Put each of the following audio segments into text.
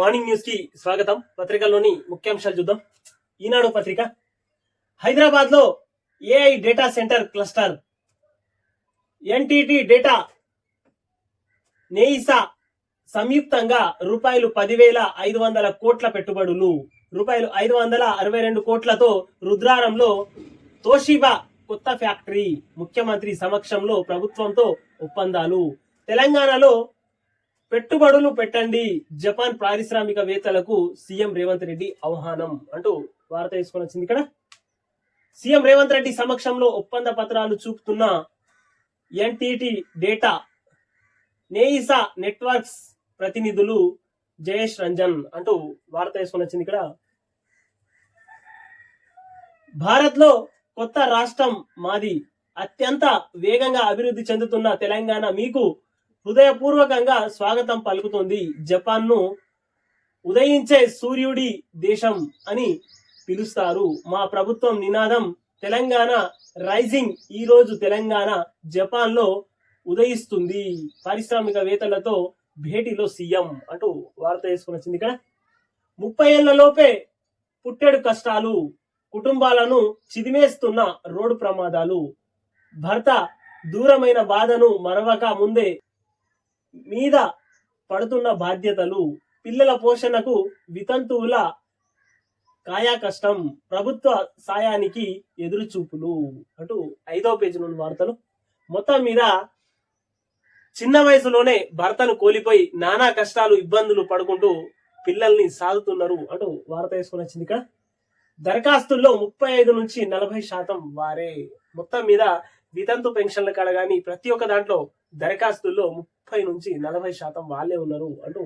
Morning news కి స్వాగతం. పత్రికల్లోని ముఖ్యాంశాలు చూద్దాం. ఈనాడు పత్రిక, హైదరాబాద్ లో AI data center cluster, NTT data, Neysa సంయుక్తంగా రూపాయలు 10,500 కోట్ల పెట్టుబడులు, రూపాయలు 562 కోట్లతో రుద్రారంలో తోషిబా కొత్త ఫ్యాక్టరీ, ముఖ్యమంత్రి సమక్షంలో ప్రభుత్వంతో ఒప్పందాలు, తెలంగాణలో పెట్టుబడులు పెట్టండి, జపాన్ పారిశ్రామికవేత్తలకు సీఎం రేవంత్ రెడ్డి ఆహ్వానం అంటూ వార్త తీసుకొని వచ్చింది. ఇక్కడ సీఎం రేవంత్ రెడ్డి సమక్షంలో ఒప్పంద పత్రాలు చూపుతున్న ఎన్టీటీ డేటా, నేయిసా నెట్వర్క్స్ ప్రతినిధులు జయేష్ రంజన్ అంటూ వార్త తీసుకొని వచ్చింది. ఇక్కడ భారత్ లో కొత్త రాష్ట్రం మాది, అత్యంత వేగంగా అభివృద్ధి చెందుతున్న తెలంగాణ మీకు హృదయపూర్వకంగా స్వాగతం పలుకుతుంది. జపాన్ ను ఉదయించే సూర్యుడి దేశం అని పిలుస్తారు. మా ప్రభుత్వం నినాదం తెలంగాణ రైజింగ్. ఈ రోజు తెలంగాణ జపాన్ లో ఉదయిస్తుంది. పారిశ్రామికవేత్తలతో భేటీలో సీఎం అంటూ వార్త వేసుకుని వచ్చింది. ఇక్కడ 30 ఏళ్లలోపే పుట్టెడు కష్టాలు, కుటుంబాలను చిదిమేస్తున్న రోడ్డు ప్రమాదాలు, భర్త దూరమైన బాధను మరవక ముందే మీద పడుతున్న బాధ్యతలు, పిల్లల పోషణకు వితంతువుల కాయా కష్టం, ప్రభుత్వ సాయానికి ఎదురు చూపులు అంటూ 5వ పేజీ నుండి వార్తలు. మొత్తం మీద చిన్న వయసులోనే భర్తను కోల్పోయి నానా కష్టాలు ఇబ్బందులు పడుకుంటూ పిల్లల్ని సాదుతున్నారు అంటూ వార్త వేసుకొని వచ్చింది. ఇక్కడ దరఖాస్తుల్లో 35 నుంచి 40% వారే. మొత్తం మీద వితంతు పెన్షన్ల కాడ కానీ ప్రతి ఒక్క దాంట్లో దరఖాస్తుల్లో 30 నుంచి 40% వాళ్ళే ఉన్నారు అంటూ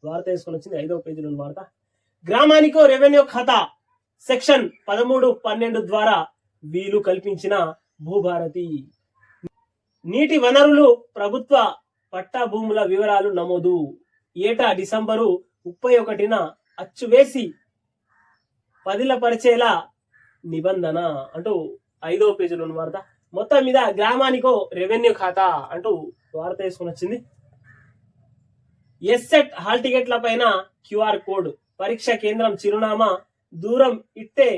వార్త వేసుకొని వచ్చింది. 5వ పేజీలో వార్త. గ్రామానికో రెవెన్యూ ఖాతా సెక్షన్ 13-12 ద్వారా వీలు కల్పించిన భూభారతి, నీటి వనరులు ప్రభుత్వ పట్టా భూముల వివరాలు నమోదు, ఏటా డిసెంబరు 31న అచ్చువేసి పదిలపరిచేలా నిబంధన అంటూ 5వ పేజీలోని వార్త. మొత్తం మీద గ్రామానికో రెవెన్యూ ఖాతా అంటూ వార్త వేసుకుని వచ్చింది. ఎస్సెట్ హాల్ టికెట్ల పైన క్యూఆర్ కోడ్, పరీక్ష కేంద్రం చిరునామా దూరం ఇట్టే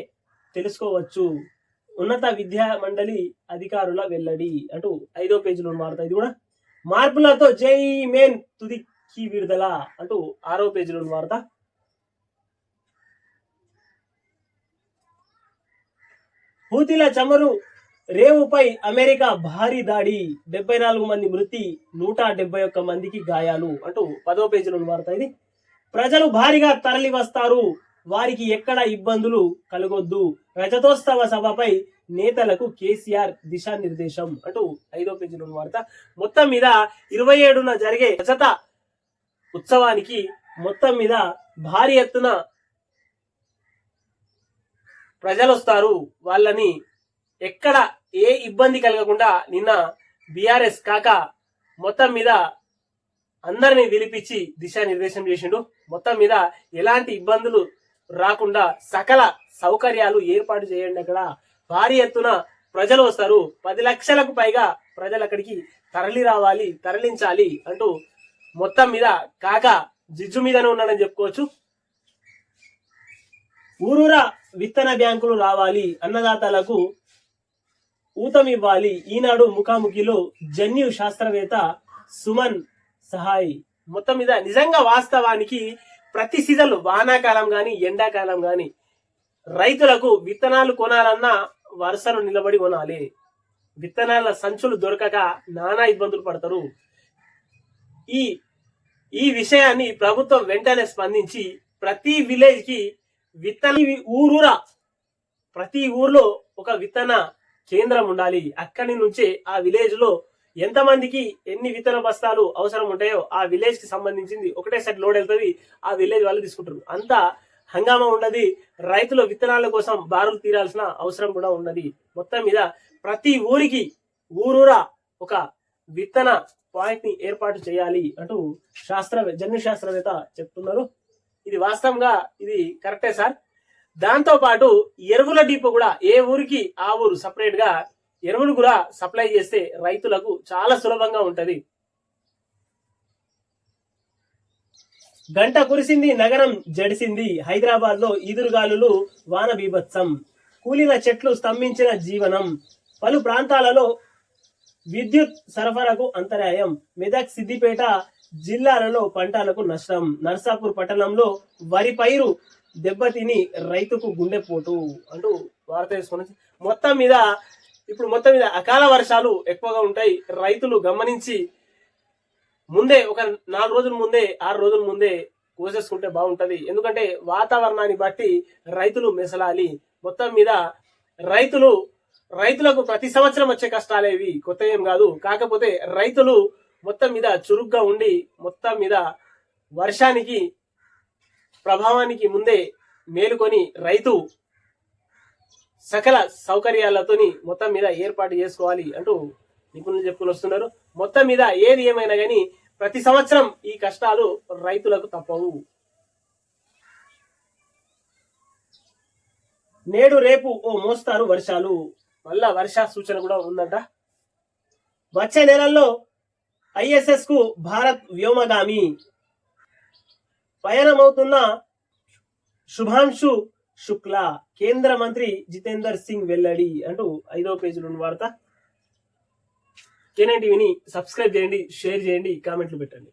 తెలుసుకోవచ్చు, ఉన్నత విద్యా మండలి అధికారుల వెల్లడి అంటూ 5వ పేజీలో వార్త. ఇది కూడా మార్పులతో జేఈ మెయిన్ తుదికి విడుదల అంటూ 6వ పేజీలో వార్త. హూతీల చమురు రేవుపై అమెరికా భారీ దాడి, 74 మంది మృతి, 171 మందికి గాయాలు అంటూ 10వ పేజీలో వార్త. ఇది ప్రజలు భారీగా తరలి వస్తారు, వారికి ఎక్కడ ఇబ్బందులు కలగొద్దు, రజతోత్సవ సభపై నేతలకు కేసీఆర్ దిశానిర్దేశం అంటూ 5వ పేజీలో వార్త. మొత్తం మీద 27న జరిగే రజత ఉత్సవానికి మొత్తం మీద భారీ ఎత్తున ప్రజలు వస్తారు, వాళ్ళని ఎక్కడ ఏ ఇబ్బంది కలగకుండా నిన్న బీఆర్ఎస్ కాక మొత్తం మీద అందరినీ పిలిపించి దిశానిర్దేశం చేసిండు. మొత్తం మీద ఎలాంటి ఇబ్బందులు రాకుండా సకల సౌకర్యాలు ఏర్పాటు చేయండి. అక్కడ భారీ ఎత్తున ప్రజలు వస్తారు, 10 లక్షలకు పైగా ప్రజలు అక్కడికి తరలి రావాలి, తరలించాలి అంటూ మొత్తం మీద కాక జిజ్జు మీదనే ఉన్నాడని చెప్పుకోవచ్చు. ఊరూరా విత్తన బ్యాంకులు రావాలి, అన్నదాతలకు ఊతమివ్వాలి. ఈనాడు ముఖాముఖిలో జన్యు శాస్త్రవేత్త సుమన్ సహాయ్. మొత్తం మీద నిజంగా వాస్తవానికి ప్రతి సీజన్లు వానాకాలం గాని ఎండాకాలం గాని రైతులకు విత్తనాలు కొనాలన్నా వరుసలు నిలబడి కొనాలి. విత్తనాల సంచులు దొరకక నానా ఇబ్బందులు పడతారు. ఈ విషయాన్ని ప్రభుత్వం వెంటనే స్పందించి ప్రతి విలేజ్ కి ఊరూరా ప్రతి ఊర్లో ఒక విత్తన కేంద్రం ఉండాలి. అక్కడి నుంచే ఆ విలేజ్ లో ఎంతమందికి ఎన్ని విత్తన బస్తాలు అవసరం ఉంటాయో ఆ విలేజ్ కి సంబంధించింది ఒకటే సెట్ లోడ్ వెళ్తుంది, ఆ విలేజ్ వాళ్ళు తీసుకుంటారు. అంతా హంగామా ఉండదు, రైతుల విత్తనాల కోసం బారులు తీరాల్సిన అవసరం కూడా ఉన్నది. మొత్తం మీద ప్రతి ఊరికి ఊరూరా ఒక విత్తన పాయింట్ ని ఏర్పాటు చేయాలి అంటూ జన్యు శాస్త్రవేత్త చెప్తున్నారు. ఇది వాస్తవంగా ఇది కరెక్టే సార్. దాంతో పాటు ఎరువుల డిపో కూడా ఏ ఊరికి ఆ ఊరు సపరేట్ గా ఎరువులు కూడా సప్లై చేస్తే రైతులకు చాలా సులభంగా ఉంటది. గంట కురిసింది నగరం జడిసింది, హైదరాబాద్ లో ఈదురుగాలులు వాన బీభత్సం, కూలిన చెట్లు స్తంభించిన జీవనం, పలు ప్రాంతాలలో విద్యుత్ సరఫరాకు అంతరాయం, మెదక్ సిద్దిపేట జిల్లాలలో పంటలకు నష్టం, నర్సాపూర్ పట్టణంలో వరి పైరు దెబ్బతిని రైతుకు గుండెపోటు అంటూ వార్త తీసుకుని మొత్తం మీద అకాల వర్షాలు ఎక్కువగా ఉంటాయి. రైతులు గమనించి ముందే ఒక 4 రోజుల ముందే 6 రోజుల ముందే కోసేసుకుంటే బాగుంటది. ఎందుకంటే వాతావరణాన్ని బట్టి రైతులు మెసలాలి. మొత్తం మీద రైతులకు ప్రతి సంవత్సరం వచ్చే కష్టాలేవి కొత్త ఏం కాదు. కాకపోతే రైతులు మొత్తం మీద చురుగ్గా ఉండి మొత్తం మీద వర్షానికి ప్రభావానికి ముందే మేలుకొని రైతు సకల సౌకర్యాలతోని మొత్తం మీద ఏర్పాటు చేసుకోవాలి అంటూ నిపుణులు చెప్పుకుని వస్తున్నారు. మొత్తం మీద ఏది ఏమైనా కానీ ప్రతి సంవత్సరం ఈ కష్టాలు రైతులకు తప్పవు. నేడు రేపు ఓ మోస్తారు వర్షాలు, మళ్ళా వర్ష సూచన కూడా ఉందంట. వచ్చే నెలల్లో ఐఎస్ఎస్ కు భారత్ వ్యోమగామి పయనమవుతున్న శుభాంశు శుక్లా, కేంద్ర మంత్రి జితేందర్ సింగ్ వెల్లడి అంటూ 5వ పేజీలో ఉన్న వార్త. కేనైన్ టీవీని సబ్స్క్రైబ్ చేయండి, షేర్ చేయండి, కామెంట్లు పెట్టండి.